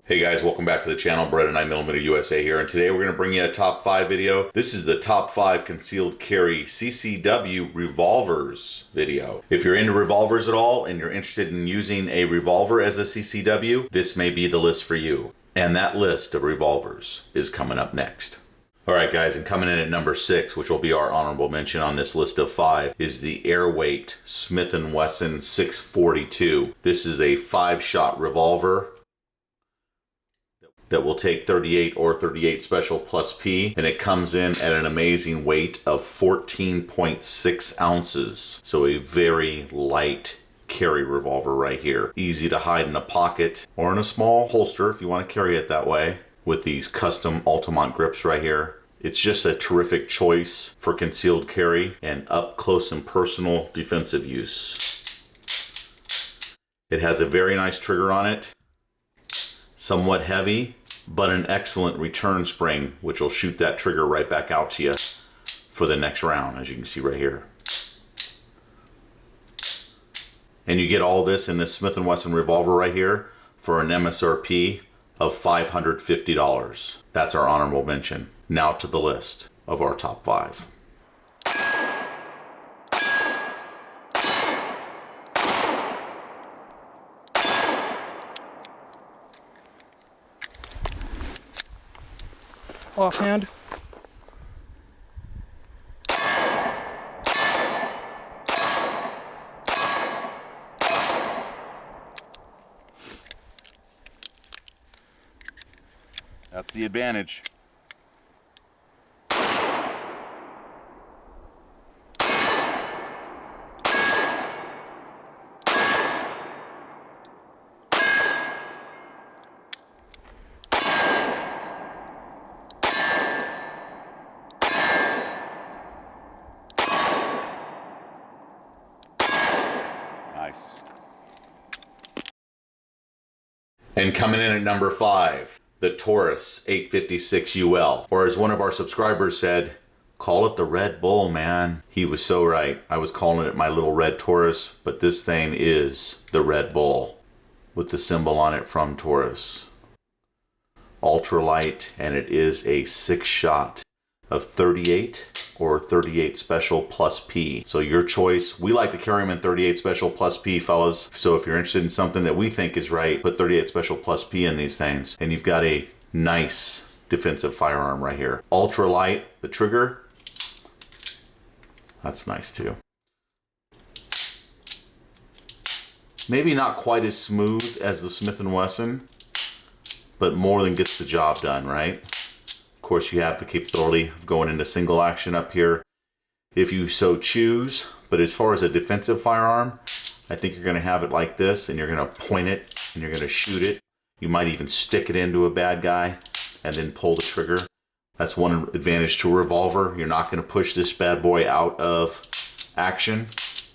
Hey guys, welcome back to the channel. Beretta 9mm USA here, and today we're going to bring you a top 5 video. This is the top 5 concealed carry CCW revolvers video. If you're into revolvers at all and you're interested in using a revolver as a CCW, this may be the list for you. And that list of revolvers is coming up next. Alright guys, and coming in at number 6, which will be our honorable mention on this list of 5, is the Airwait Smith & Wesson 642. This is a 5-shot revolver that will take 38 or 38 special plus P, and it comes in at an amazing weight of 14.6 ounces. So a very light carry revolver right here. Easy to hide in a pocket or in a small holster if you want to carry it that way, with these custom Altamont grips right here. It's just a terrific choice for concealed carry and up close and personal defensive use. It has a very nice trigger on it, somewhat heavy, but an excellent return spring, which will shoot that trigger right back out to you for the next round, as you can see right here. And you get all this in this Smith & Wesson revolver right here for an MSRP of $550. That's our honorable mention. Now to the list of our top 5. Offhand. That's the advantage. Nice. And coming in at number 5, the Taurus 856 UL, or as one of our subscribers said, call it the Red Bull, man. He was so right. I was calling it my little red Taurus, but this thing is the Red Bull with the symbol on it from Taurus. Ultralight, and it is a 6-shot of 38 or 38 special plus P. So your choice. We like to carry them in 38 special plus P, fellas. So if you're interested in something that we think is right, put 38 special plus P in these things, and you've got a nice defensive firearm right here. Ultralight, the trigger, that's nice too. Maybe not quite as smooth as the Smith & Wesson, but more than gets the job done, right? Of course, you have the capability of going into single action up here if you so choose. But as far as a defensive firearm, I think you're going to have it like this, and you're going to point it and you're going to shoot it. You might even stick it into a bad guy and then pull the trigger. That's one advantage to a revolver. You're not going to push this bad boy out of action.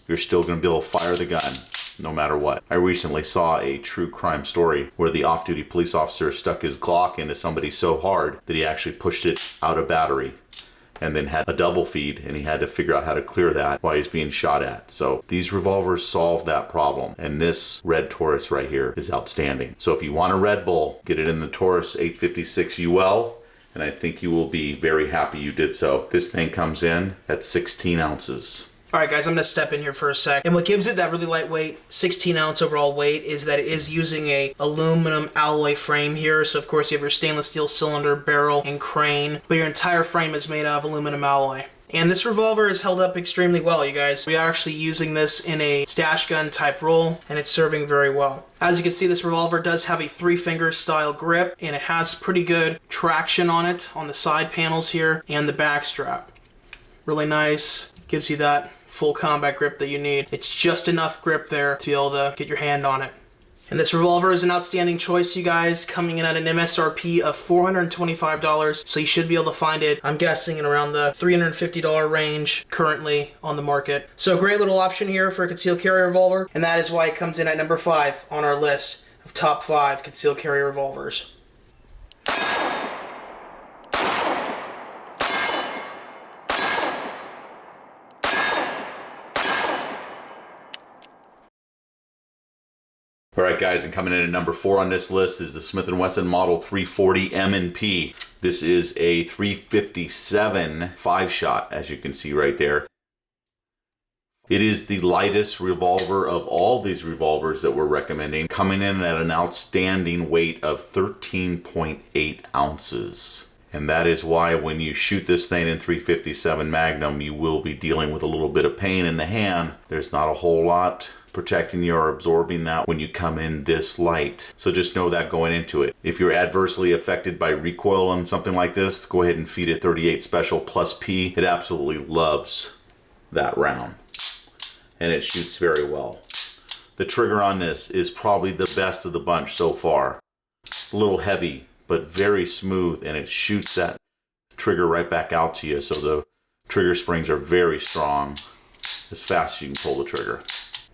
You're still going to be able to fire the gun no matter what. I recently saw a true crime story where the off-duty police officer stuck his Glock into somebody so hard that he actually pushed it out of battery and then had a double feed, and he had to figure out how to clear that while he's being shot at. So these revolvers solve that problem, and this red Taurus right here is outstanding. So if you want a Red Bull, get it in the Taurus 856 UL, and I think you will be very happy you did so. This thing comes in at 16 ounces. Alright guys, I'm going to step in here for a sec. And what gives it that really lightweight, 16 ounce overall weight, is that it is using a aluminum alloy frame here. So of course you have your stainless steel cylinder, barrel, and crane, but your entire frame is made of aluminum alloy. And this revolver is held up extremely well, you guys. We are actually using this in a stash gun type roll, and it's serving very well. As you can see, this revolver does have a 3-finger style grip, and it has pretty good traction on it on the side panels here and the back strap. Really nice. Gives you that full combat grip that you need. It's just enough grip there to be able to get your hand on it. And this revolver is an outstanding choice, you guys, coming in at an MSRP of $425, so you should be able to find it, I'm guessing, in around the $350 range currently on the market. So a great little option here for a concealed carry revolver, and that is why it comes in at number 5 on our list of top 5 concealed carry revolvers. All right, guys, and coming in at number 4 on this list is the Smith & Wesson Model 340 M&P. This is a 357 5-shot, as you can see right there. It is the lightest revolver of all these revolvers that we're recommending, coming in at an outstanding weight of 13.8 ounces. And that is why when you shoot this thing in 357 Magnum, you will be dealing with a little bit of pain in the hand. There's not a whole lot protecting you or absorbing that when you come in this light. So just know that going into it. If you're adversely affected by recoil on something like this, go ahead and feed it 38 Special plus P. It absolutely loves that round. And it shoots very well. The trigger on this is probably the best of the bunch so far. A little heavy, but very smooth, and it shoots that trigger right back out to you. So the trigger springs are very strong, as fast as you can pull the trigger.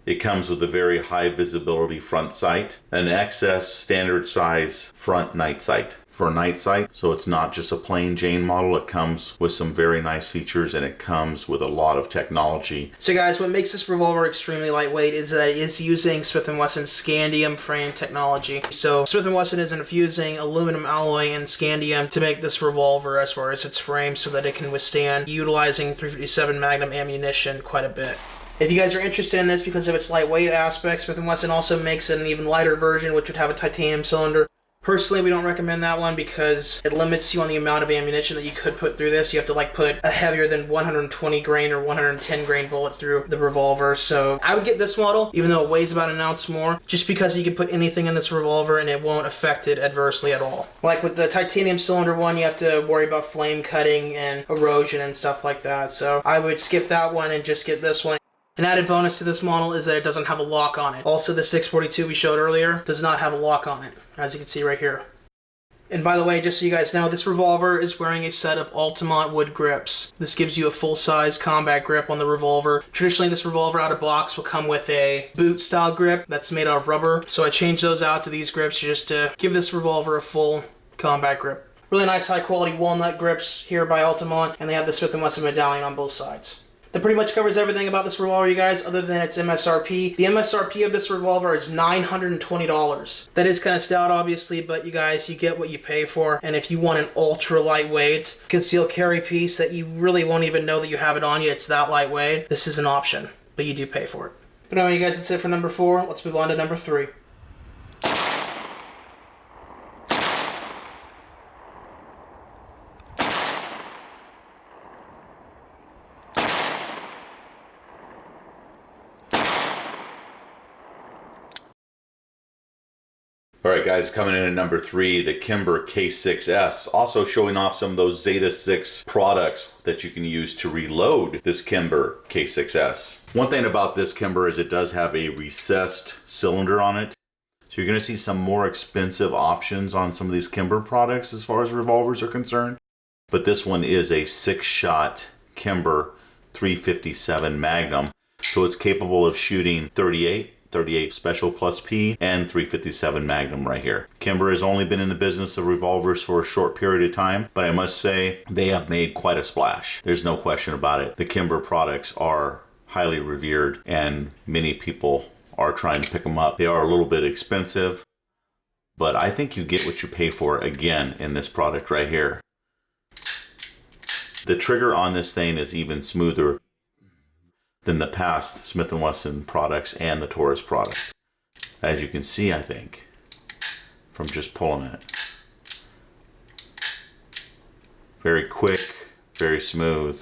It comes with a very high visibility front sight, an XS standard size front night sight. For a night sight, so it's not just a plain Jane model. It comes with some very nice features, and it comes with a lot of technology. So guys, what makes this revolver extremely lightweight is that it is using Smith & Wesson's scandium frame technology. So Smith & Wesson is infusing aluminum alloy and scandium to make this revolver as far as its frame so that it can withstand utilizing 357 Magnum ammunition quite a bit. If you guys are interested in this because of its lightweight aspects, Smith & Wesson also makes an even lighter version which would have a titanium cylinder. Personally, we don't recommend that one because it limits you on the amount of ammunition that you could put through this. You have to put a heavier than 120 grain or 110 grain bullet through the revolver. So I would get this model, even though it weighs about an ounce more, just because you can put anything in this revolver and it won't affect it adversely at all. Like with the titanium cylinder one, you have to worry about flame cutting and erosion and stuff like that. So I would skip that one and just get this one. An added bonus to this model is that it doesn't have a lock on it. Also, the 642 we showed earlier does not have a lock on it, as you can see right here. And by the way, just so you guys know, this revolver is wearing a set of Altamont wood grips. This gives you a full-size combat grip on the revolver. Traditionally, this revolver out of box will come with a boot-style grip that's made out of rubber. So I changed those out to these grips just to give this revolver a full combat grip. Really nice high-quality walnut grips here by Altamont, and they have the Smith & Wesson medallion on both sides. That pretty much covers everything about this revolver, you guys, other than its MSRP. The MSRP of this revolver is $920. That is kind of stout, obviously, but you guys, you get what you pay for. And if you want an ultra lightweight concealed carry piece that you really won't even know that you have it on you, it's that lightweight, this is an option, but you do pay for it. But anyway, you guys, that's it for number 4. Let's move on to number 3. All right, guys, coming in at number 3, the Kimber K6S, also showing off some of those Zeta 6 products that you can use to reload this Kimber K6S. One thing about this Kimber is it does have a recessed cylinder on it. So you're going to see some more expensive options on some of these Kimber products as far as revolvers are concerned. But this one is a 6-shot Kimber 357 Magnum. So it's capable of shooting 38 Special plus P, and 357 Magnum right here. Kimber has only been in the business of revolvers for a short period of time, but I must say they have made quite a splash. There's no question about it. The Kimber products are highly revered, and many people are trying to pick them up. They are a little bit expensive, but I think you get what you pay for again in this product right here. The trigger on this thing is even smoother than the past Smith & Wesson products and the Taurus product. As you can see, I think, from just pulling it. Very quick, very smooth.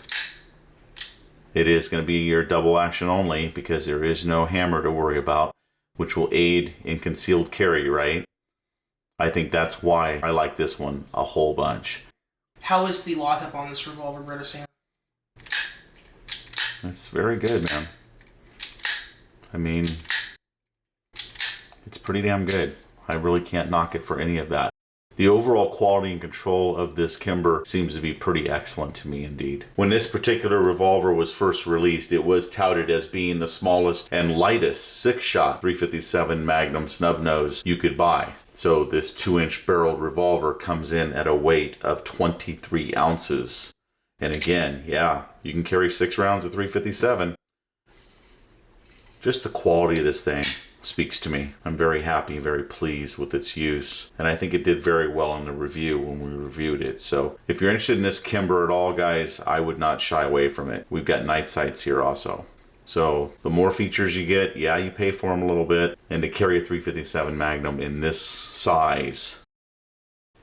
It is going to be your double action only because there is no hammer to worry about, which will aid in concealed carry, right? I think that's why I like this one a whole bunch. How is the lockup on this revolver, Beretta Sam? That's very good, man. I mean, it's pretty damn good. I really can't knock it for any of that. The overall quality and control of this Kimber seems to be pretty excellent to me indeed. When this particular revolver was first released, it was touted as being the smallest and lightest 6-shot 357 Magnum snub nose you could buy. So this 2-inch barreled revolver comes in at a weight of 23 ounces. And again, yeah, you can carry 6 rounds of 357. Just the quality of this thing. speaks to me. I'm very happy, very pleased with its use, and I think it did very well in the review when we reviewed it. So if you're interested in this Kimber at all, guys, I would not shy away from it. We've got night sights here also. So the more features you get, yeah, you pay for them a little bit, and to carry a 357 Magnum in this size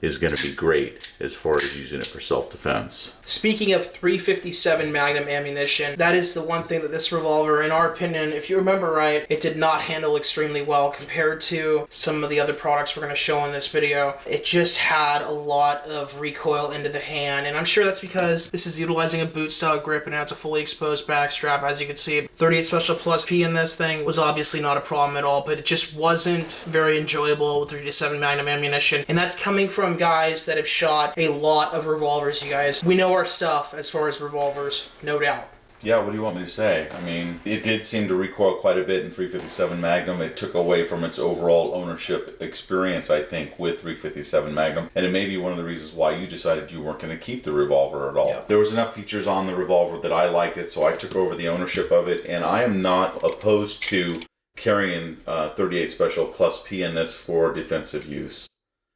is going to be great as far as using it for self-defense. Speaking of 357 Magnum ammunition, that is the one thing that this revolver, in our opinion, if you remember right, it did not handle extremely well compared to some of the other products we're going to show in this video. It just had a lot of recoil into the hand, and I'm sure that's because this is utilizing a boot style grip and it has a fully exposed back strap. As you can see, 38 Special Plus P in this thing was obviously not a problem at all, but it just wasn't very enjoyable with 357 Magnum ammunition, and that's coming from guys that have shot a lot of revolvers, you guys. We know our stuff as far as revolvers, no doubt. Yeah, what do you want me to say? I mean, it did seem to recoil quite a bit in 357 Magnum. It took away from its overall ownership experience, I think, with 357 Magnum. And it may be one of the reasons why you decided you weren't going to keep the revolver at all. Yeah. There was enough features on the revolver that I liked it, so I took over the ownership of it. And I am not opposed to carrying 38 Special Plus P in this for defensive use.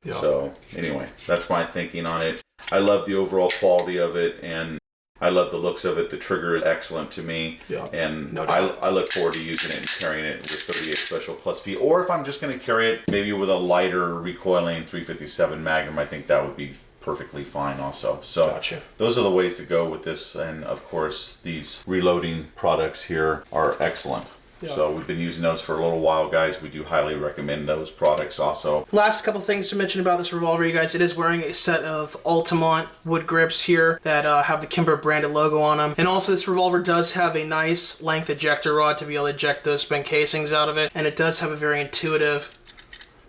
Yeah. So anyway, that's my thinking on it. I love the overall quality of it, and I love the looks of it. The trigger is excellent to me, yeah, and no doubt. I look forward to using it and carrying it with 38 Special Plus P. Or if I'm just going to carry it maybe with a lighter recoiling 357 Magnum, I think that would be perfectly fine also. So gotcha. Those are the ways to go with this, and of course these reloading products here are excellent. Yeah. So we've been using those for a little while, guys. We do highly recommend those products also. Last couple things to mention about this revolver, you guys. It is wearing a set of Altamont wood grips here that have the Kimber branded logo on them. And also this revolver does have a nice length ejector rod to be able to eject those spent casings out of it. And it does have a very intuitive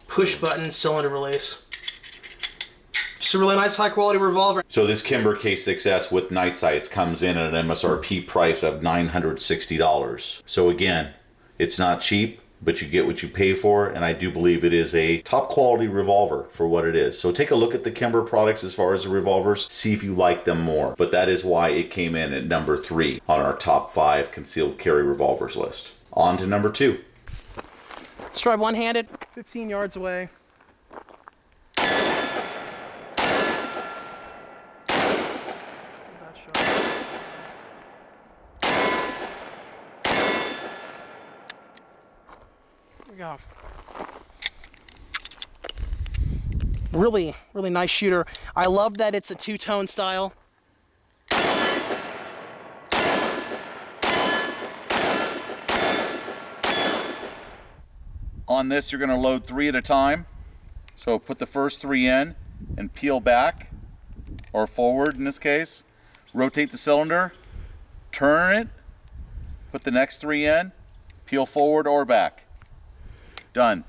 push button cylinder release. Just a really nice high quality revolver. So this Kimber K6S with night sights comes in at an MSRP price of $960. So again, it's not cheap, but you get what you pay for, and I do believe it is a top quality revolver for what it is. So take a look at the Kimber products as far as the revolvers, see if you like them more. But that is why it came in at number 3 on our top 5 concealed carry revolvers list. On to number 2. Let's try one-handed, 15 yards away. Go. Really nice shooter. I love that it's a two-tone style. On this, you're going to load 3 at a time. So put the first 3 in and peel back, or forward in this case. Rotate the cylinder, turn it, put the next 3 in, peel forward or back. Done.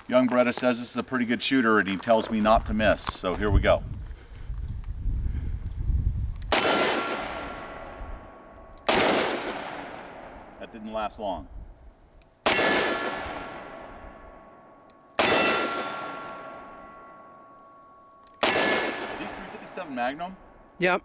Young Beretta says this is a pretty good shooter, and he tells me not to miss. So here we go. That didn't last long. Are these 357 Magnum? Yep.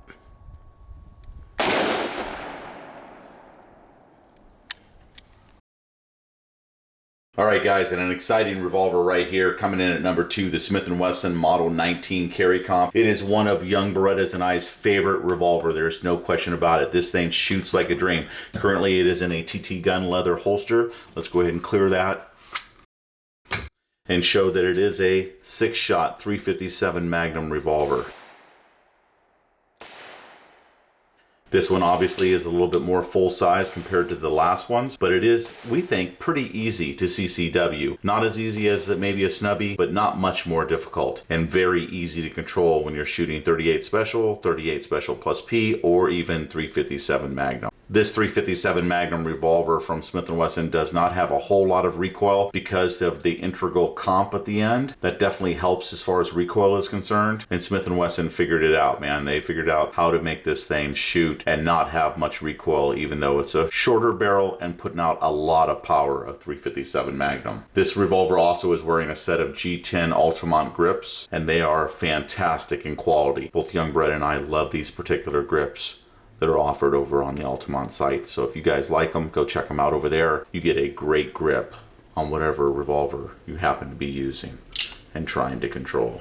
All right, guys, and an exciting revolver right here coming in at number 2, the Smith & Wesson Model 19 Carry Comp. It is one of young Beretta's and I's favorite revolver. There's no question about it. This thing shoots like a dream. Currently, it is in a TT gun leather holster. Let's go ahead and clear that and show that it is a 6-shot 357 Magnum revolver. This one obviously is a little bit more full size compared to the last ones, but it is, we think, pretty easy to CCW. Not as easy as maybe a snubby, but not much more difficult, and very easy to control when you're shooting 38 Special, 38 Special Plus P, or even 357 Magnum. This 357 Magnum revolver from Smith & Wesson does not have a whole lot of recoil because of the integral comp at the end. That definitely helps as far as recoil is concerned. And Smith & Wesson figured it out, man. They figured out how to make this thing shoot and not have much recoil, even though it's a shorter barrel and putting out a lot of power of 357 Magnum. This revolver also is wearing a set of G10 Altamont grips, and they are fantastic in quality. Both young Brett and I love these particular grips. that are offered over on the Altamont site. So if you guys like them, go check them out over there. You get a great grip on whatever revolver you happen to be using and trying to control.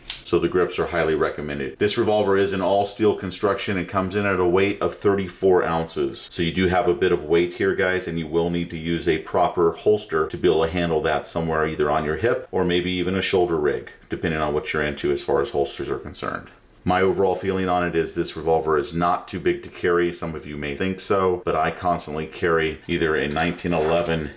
So the grips are highly recommended. This revolver is an all steel construction and comes in at a weight of 34 ounces. So you do have a bit of weight here, guys, and you will need to use a proper holster to be able to handle that somewhere either on your hip or maybe even a shoulder rig, depending on what you're into as far as holsters are concerned. My overall feeling on it is this revolver is not too big to carry. Some of you may think so, but I constantly carry either a 1911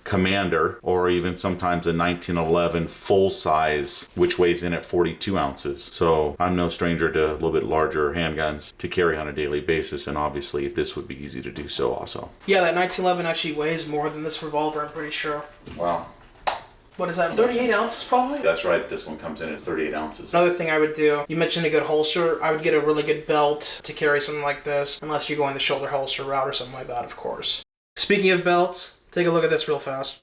Commander or even sometimes a 1911 full size, which weighs in at 42 ounces. So I'm no stranger to a little bit larger handguns to carry on a daily basis, and obviously this would be easy to do so also. Yeah, that 1911 actually weighs more than this revolver, I'm pretty sure. Wow. What is that, 38 ounces probably? That's right, this one comes in at 38 ounces. Another thing I would do, you mentioned a good holster, I would get a really good belt to carry something like this, unless you're going the shoulder holster route or something like that, of course. Speaking of belts, take a look at this real fast.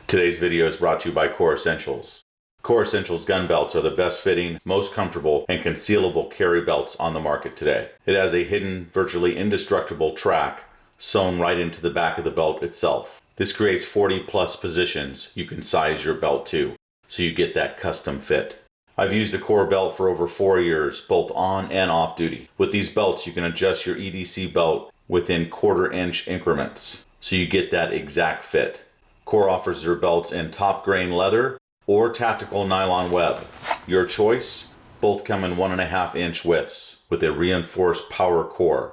Today's video is brought to you by Core Essentials. Core Essentials gun belts are the best fitting, most comfortable, and concealable carry belts on the market today. It has a hidden, virtually indestructible track sewn right into the back of the belt itself. This creates 40 plus positions you can size your belt to, so you get that custom fit. I've used a Core belt for over 4 years, both on and off duty. With these belts, you can adjust your EDC belt within 1/4 inch increments, so you get that exact fit. Core offers their belts in top grain leather or tactical nylon web. Your choice. Both come in 1.5 inch widths with a reinforced power core.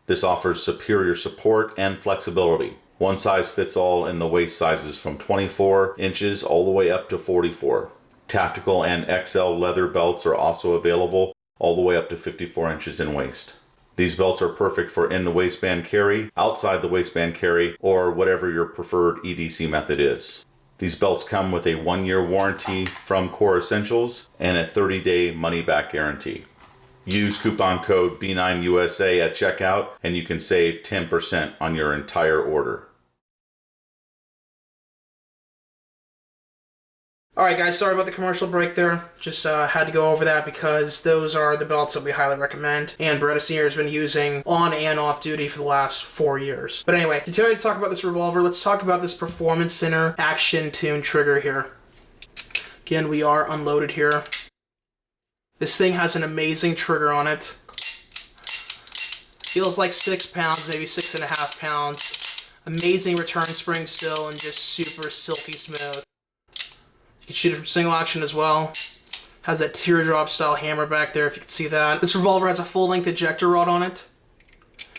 This offers superior support and flexibility. One size fits all in the waist sizes from 24 inches all the way up to 44. Tactical and XL leather belts are also available all the way up to 54 inches in waist. These belts are perfect for in the waistband carry, outside the waistband carry, or whatever your preferred EDC method is. These belts come with a 1-year warranty from Core Essentials and a 30-day money-back guarantee. Use coupon code B9USA at checkout and you can save 10% on your entire order. Alright guys, sorry about the commercial break there. Just had to go over that because those are the belts that we highly recommend. And Beretta Senior has been using on and off duty for the last 4 years. But anyway, continuing to talk about this revolver, let's talk about this Performance Center Action Tune trigger here. Again, we are unloaded here. This thing has an amazing trigger on it. Feels like 6 pounds, maybe 6.5 pounds. Amazing return spring still and just super silky smooth. You can shoot it from single action as well. Has that teardrop style hammer back there if you can see that. This revolver has a full length ejector rod on it.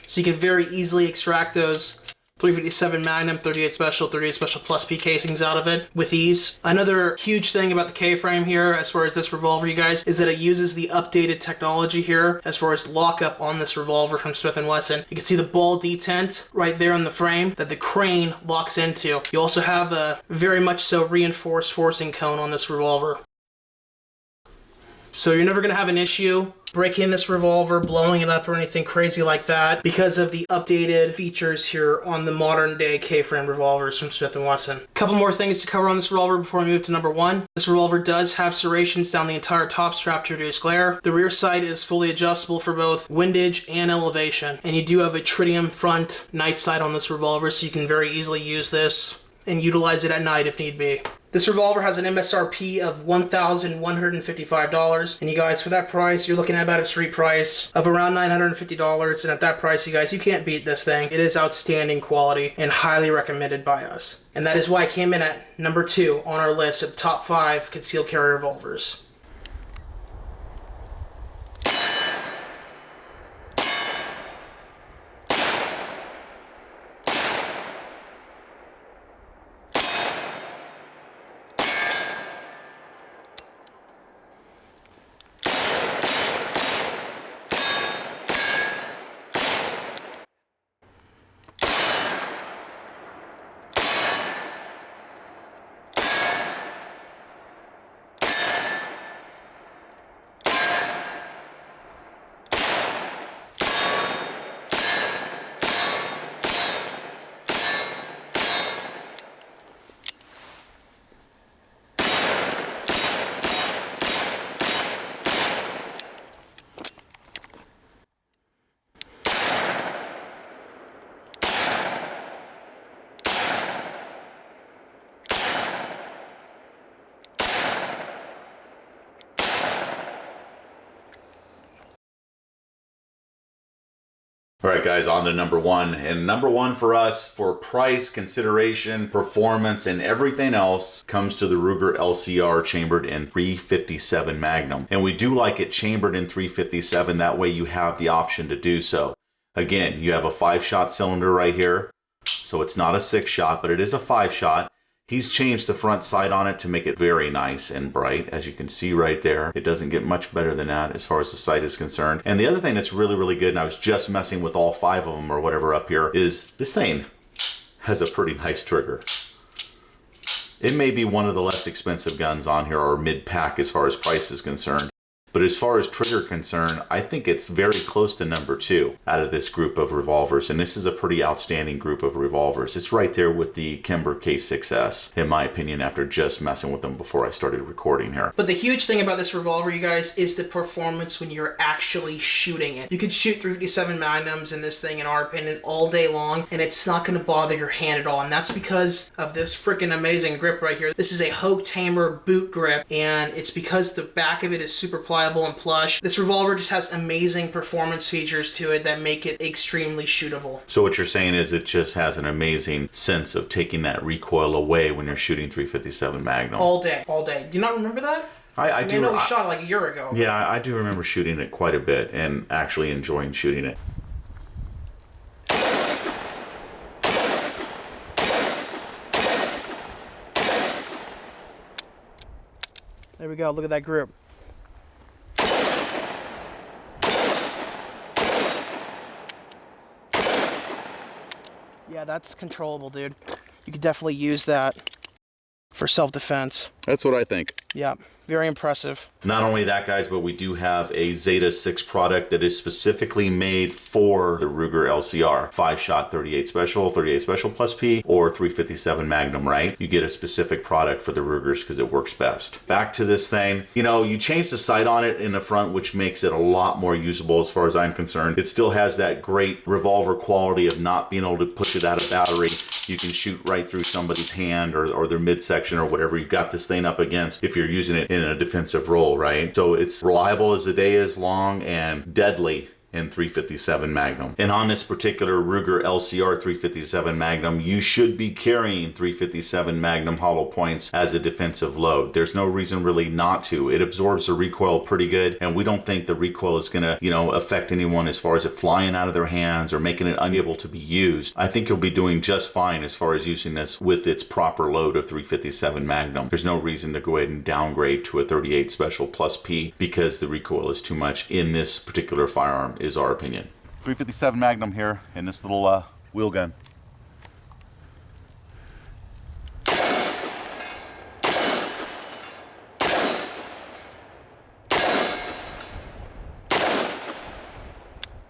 So you can very easily extract those 357 Magnum, 38 Special, 38 Special Plus P casings out of it with ease. Another huge thing about the K-frame here as far as this revolver, you guys, is that it uses the updated technology here as far as lockup on this revolver from Smith & Wesson. You can see the ball detent right there on the frame that the crane locks into. You also have a very much so reinforced forcing cone on this revolver. So you're never going to have an issue breaking this revolver, blowing it up, or anything crazy like that because of the updated features here on the modern day K-frame revolvers from Smith & Wesson. A couple more things to cover on this revolver before we move to number 1. This revolver does have serrations down the entire top strap to reduce glare. The rear sight is fully adjustable for both windage and elevation. And you do have a tritium front night sight on this revolver, so you can very easily use this and utilize it at night if need be. This revolver has an MSRP of $1,155, and you guys, for that price, you're looking at about a street price of around $950, and at that price, you guys, you can't beat this thing. It is outstanding quality and highly recommended by us. And that is why it came in at number 2 on our list of top 5 concealed carry revolvers. All right, guys, on to number one. And number one for us, for price, consideration, performance, and everything else, comes to the Ruger LCR chambered in 357 Magnum. And we do like it chambered in 357. That way you have the option to do so. Again, you have a 5-shot cylinder right here. So it's not a 6-shot, but it is a 5-shot. He's changed the front sight on it to make it very nice and bright, as you can see right there. It doesn't get much better than that as far as the sight is concerned. And the other thing that's really, really good, and I was just messing with all 5 of them or whatever up here, is this thing has a pretty nice trigger. It may be one of the less expensive guns on here, or mid-pack as far as price is concerned. But as far as trigger concerned, I think it's very close to number 2 out of this group of revolvers. And this is a pretty outstanding group of revolvers. It's right there with the Kimber K6S, in my opinion, after just messing with them before I started recording here. But the huge thing about this revolver, you guys, is the performance when you're actually shooting it. You could shoot 357 Magnums in this thing, in our opinion, all day long, and it's not going to bother your hand at all. And that's because of this freaking amazing grip right here. This is a Hogue Tamer boot grip, and it's because the back of it is super pliable and plush. This revolver just has amazing performance features to it that make it extremely shootable. So what you're saying is it just has an amazing sense of taking that recoil away when you're shooting 357 Magnum. All day, all day. Do you not remember that? I do. I know we shot it like a year ago. Yeah, I do remember shooting it quite a bit and actually enjoying shooting it. There we go. Look at that grip. Yeah, that's controllable, dude. You could definitely use that for self-defense. That's what I think. Yeah, very impressive. Not only that, guys, but we do have a Zeta 6 product that is specifically made for the Ruger LCR. 5-shot 38 Special plus P, or 357 Magnum, right? You get a specific product for the Rugers because it works best. Back to this thing. You know, you change the sight on it in the front, which makes it a lot more usable as far as I'm concerned. It still has that great revolver quality of not being able to push it out of battery. You can shoot right through somebody's hand or their midsection or whatever you've got this thing up against if you're using it in a defensive role, right? So it's reliable as the day is long and deadly in 357 Magnum. And on this particular Ruger LCR 357 Magnum, you should be carrying 357 Magnum hollow points as a defensive load. There's no reason really not to. It absorbs the recoil pretty good, and we don't think the recoil is gonna, affect anyone as far as it flying out of their hands or making it unable to be used. I think you'll be doing just fine as far as using this with its proper load of 357 Magnum. There's no reason to go ahead and downgrade to a 38 Special plus P because the recoil is too much in this particular firearm, is our opinion. 357 Magnum here in this little wheel gun.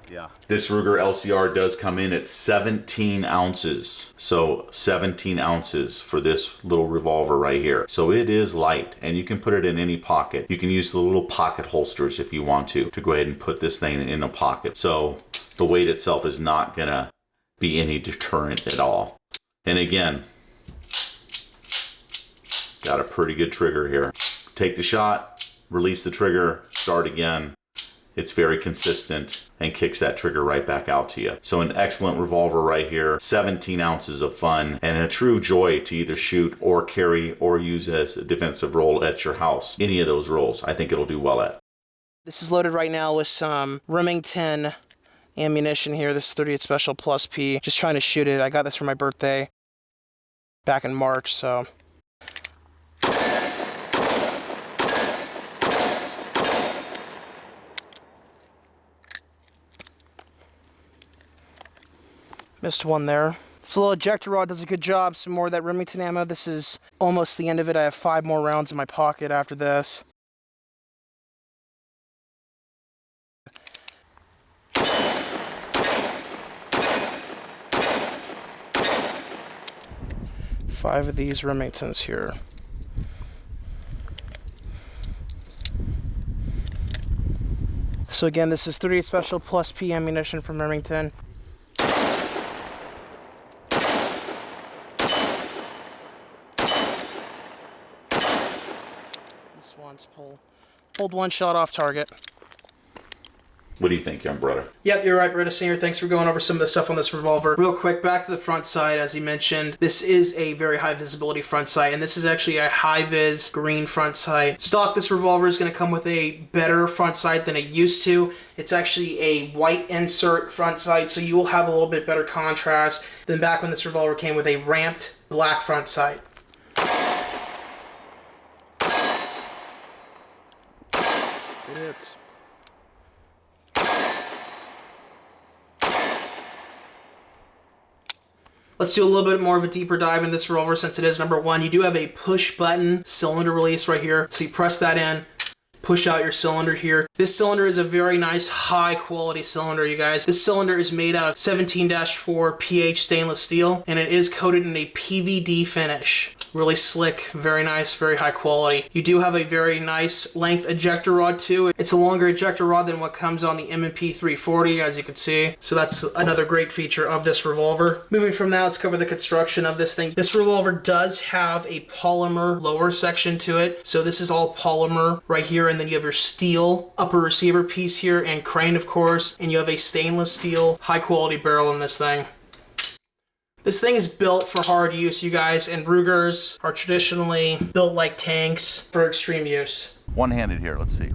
Yeah. This Ruger LCR does come in at 17 ounces. So 17 ounces for this little revolver right here. So it is light, and you can put it in any pocket. You can use the little pocket holsters if you want to go ahead and put this thing in a pocket. So the weight itself is not gonna be any deterrent at all. And again, got a pretty good trigger here. Take the shot, release the trigger, start again. It's very consistent and kicks that trigger right back out to you. So an excellent revolver right here, 17 ounces of fun, and a true joy to either shoot or carry or use as a defensive role at your house. Any of those roles, I think it'll do well at. This is loaded right now with some Remington ammunition here. This is 38 Special plus P. Just trying to shoot it. I got this for my birthday back in March, so... Missed one there. This little ejector rod does a good job. Some more of that Remington ammo. This is almost the end of it. I have 5 more rounds in my pocket after this. Five of these Remingtons here. So again, this is 38 Special plus P ammunition from Remington. This one's pulled one shot off target. What do you think, young brother? Yep, you're right, Beretta Senior. Thanks for going over some of the stuff on this revolver. Real quick, back to the front sight, as he mentioned. This is a very high visibility front sight, and this is actually a high-vis green front sight. Stock, this revolver is going to come with a better front sight than it used to. It's actually a white insert front sight, so you will have a little bit better contrast than back when this revolver came with a ramped black front sight. It hits. Let's do a little bit more of a deeper dive in this revolver since it is number one. You do have a push button cylinder release right here. So you press that in, push out your cylinder here. This cylinder is a very nice high quality cylinder, you guys. This cylinder is made out of 17-4 pH stainless steel, and it is coated in a PVD finish. Really slick, very nice, very high quality. You do have a very nice length ejector rod too. It's a longer ejector rod than what comes on the M&P 340, as you can see. So that's another great feature of this revolver. Moving from that, let's cover the construction of this thing. This revolver does have a polymer lower section to it. So this is all polymer right here, and then you have your steel upper receiver piece here and crane, of course, and you have a stainless steel high quality barrel in this thing. This thing is built for hard use, you guys, and Rugers are traditionally built like tanks for extreme use. One-handed here, let's see.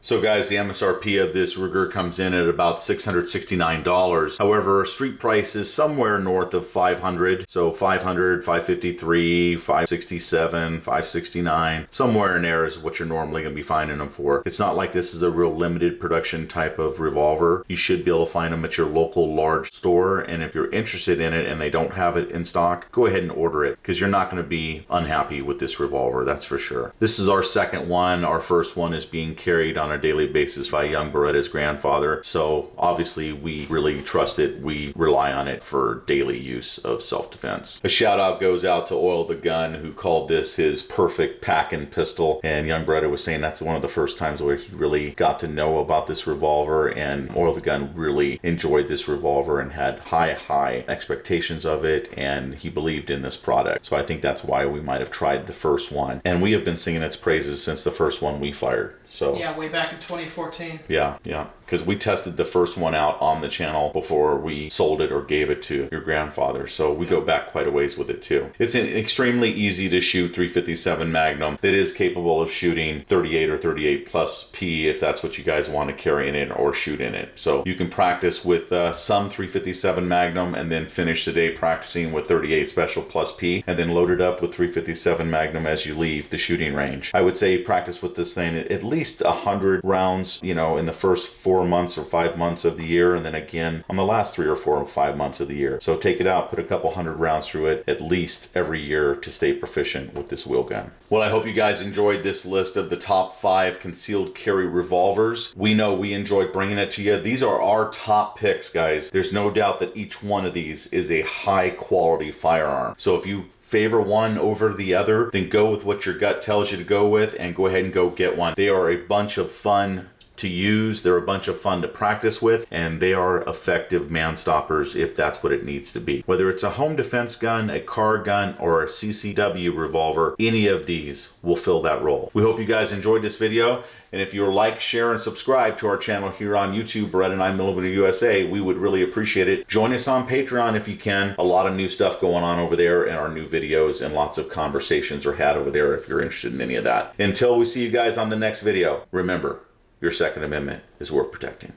So guys, the MSRP of this Ruger comes in at about $669. However, street price is somewhere north of $500. So $500, $553, $567, $569, somewhere in there is what you're normally gonna be finding them for. It's not like this is a real limited production type of revolver. You should be able to find them at your local large store. And if you're interested in it and they don't have it in stock, go ahead and order it, because you're not gonna be unhappy with this revolver, that's for sure. This is our second one. Our first one is being carried on a daily basis by young Beretta's grandfather, so obviously we really trust it. We rely on it for daily use of self-defense. A shout out goes out to Oil the Gun, who called this his perfect pack-in pistol, and young Beretta was saying that's one of the first times where he really got to know about this revolver, and Oil the Gun really enjoyed this revolver and had high expectations of it, and he believed in this product. So I think that's why we might have tried the first one, and we have been singing its praises since the first one we fired. So yeah, way back in 2014. Yeah, because we tested the first one out on the channel before we sold it or gave it to your grandfather. So we go back quite a ways with it too. It's an extremely easy to shoot 357 Magnum that is capable of shooting 38 or 38 plus P if that's what you guys want to carry in it or shoot in it. So you can practice with some 357 Magnum and then finish the day practicing with 38 Special plus P, and then load it up with 357 Magnum as you leave the shooting range. I would say practice with this thing at least 100 rounds, you know, in the first 4 months or 5 months of the year, and then again on the last 3 or 4 or 5 months of the year. So take it out, put a couple hundred rounds through it at least every year to stay proficient with this wheel gun. Well, I hope you guys enjoyed this list of the top 5 concealed carry revolvers. We know we enjoyed bringing it to you. These are our top picks, guys. There's no doubt that each one of these is a high quality firearm. So if you favor one over the other, then go with what your gut tells you to go with and go ahead and go get one. They are a bunch of fun to use, they're a bunch of fun to practice with, and they are effective man stoppers if that's what it needs to be. Whether it's a home defense gun, a car gun, or a CCW revolver, any of these will fill that role. We hope you guys enjoyed this video, and if you'll like, share, and subscribe to our channel here on YouTube, Beretta 9mm USA, we would really appreciate it. Join us on Patreon if you can. A lot of new stuff going on over there, and our new videos and lots of conversations are had over there if you're interested in any of that. Until we see you guys on the next video, remember, your Second Amendment is worth protecting.